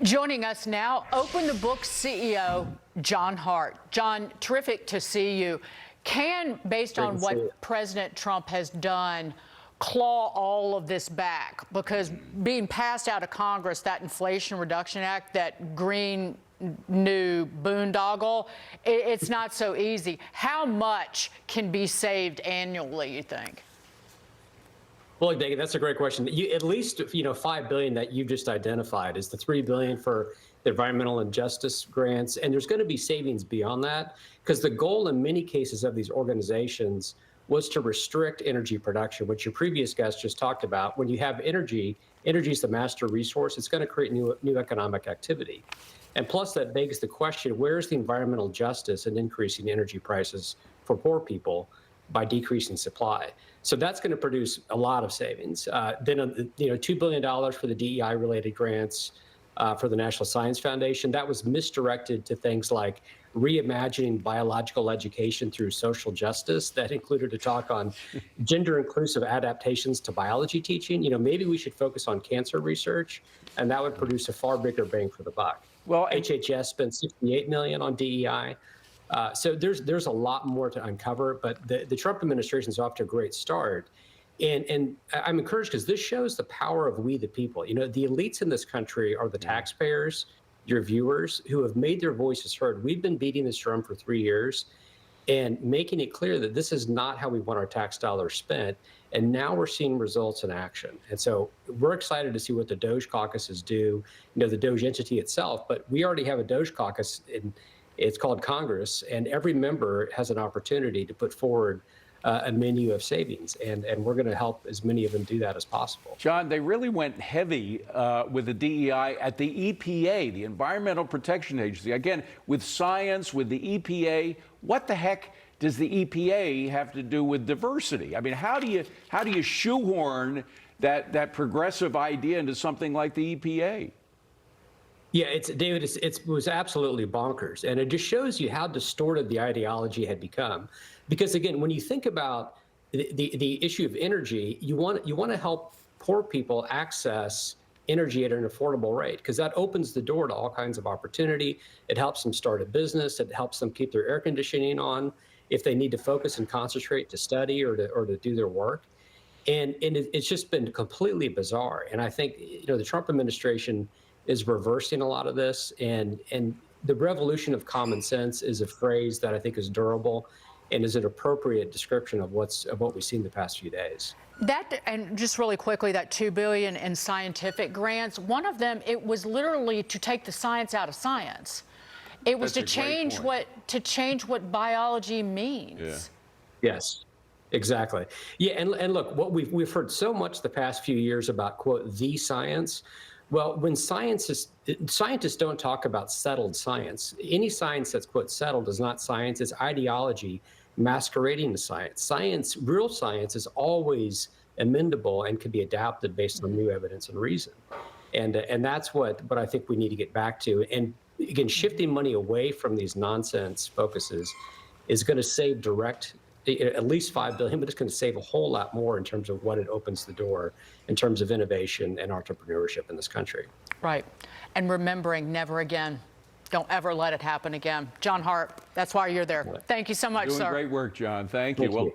Joining us now, Open the Book CEO, John Hart. John, terrific to see you. Can, based on what President Trump has done, claw all of this back? Because being passed out of Congress, that Inflation Reduction Act, that green new boondoggle, it's not so easy. How much can be saved annually, you think? Well, Megan, that's a great question. At least, $5 billion that you just identified is the $3 billion for the environmental and justice grants, and there's going to be savings beyond that, because the goal in many cases of these organizations was to restrict energy production, which your previous guest just talked about. When you have energy is the master resource. It's going to create new economic activity, and plus that begs the question: where's the environmental justice in increasing energy prices for poor people by decreasing supply? So that's going to produce a lot of savings. Then, $2 billion for the DEI related grants for the National Science Foundation. That was misdirected to things like reimagining biological education through social justice. That included a talk on gender inclusive adaptations to biology teaching. Maybe we should focus on cancer research, and that would produce a far bigger bang for the buck. Well, HHS spent $68 million on DEI. So there's a lot more to uncover, but the Trump administration is off to a great start. And I'm encouraged because this shows the power of we the people. The elites in this country are the taxpayers, your viewers, who have made their voices heard. We've been beating this drum for 3 years and making it clear that this is not how we want our tax dollars spent. And now we're seeing results in action. And so we're excited to see what the Doge caucuses do, the Doge entity itself, but we already have a Doge caucus it's called Congress, and every member has an opportunity to put forward a menu of savings, and we're going to help as many of them do that as possible. John, they really went heavy with the DEI at the EPA, the Environmental Protection Agency. Again, with science, with the EPA, what the heck does the EPA have to do with diversity? I mean, how do you shoehorn that progressive idea into something like the EPA? Yeah, David, it was absolutely bonkers. And it just shows you how distorted the ideology had become. Because again, when you think about the issue of energy, you want to help poor people access energy at an affordable rate, because that opens the door to all kinds of opportunity. It helps them start a business. It helps them keep their air conditioning on if they need to focus and concentrate to study or to do their work. And it's just been completely bizarre. And I think, the Trump administration is reversing a lot of this, and the revolution of common sense is a phrase that I think is durable and is an appropriate description of what we've seen the past few days. And just really quickly, that $2 billion in scientific grants, one of them, it was literally to take the science out of science. It was to change what biology means. Yeah. Yes. Exactly. Yeah, and look, what we've heard so much the past few years about, quote, the science. Well, when scientists don't talk about settled science. Any science that's, quote, settled is not science. It's ideology masquerading as science. Real science is always amendable and can be adapted based on new evidence and reason. And that's what I think we need to get back to. And again, shifting money away from these nonsense focuses is going to save at least $5 billion, but it's going to save a whole lot more in terms of what it opens the door in terms of innovation and entrepreneurship in this country. Right. And remembering never again. Don't ever let it happen again. John Hart, that's why you're there. Thank you so much, sir. Doing great work, John. Thank you.